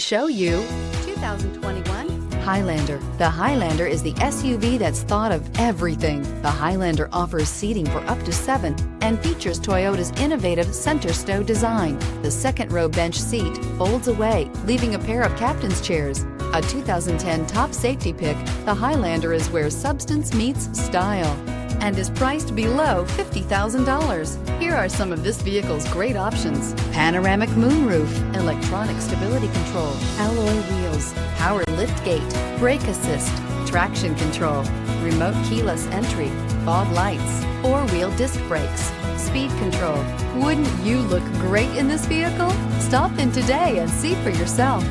Show you 2021 Highlander. The Highlander is the SUV that's thought of everything. The Highlander offers seating for up to 7 and features Toyota's innovative center stow design. The second row bench seat folds away, leaving a pair of captain's chairs. A 2010 top safety pick, the Highlander is where substance meets style and is priced below $50,000. Here are some of this vehicle's great options: panoramic moonroof, electronic stability control, alloy wheels, power liftgate, brake assist, traction control, remote keyless entry, fog lights, four-wheel disc brakes, speed control. Wouldn't you look great in this vehicle? Stop in today and see for yourself.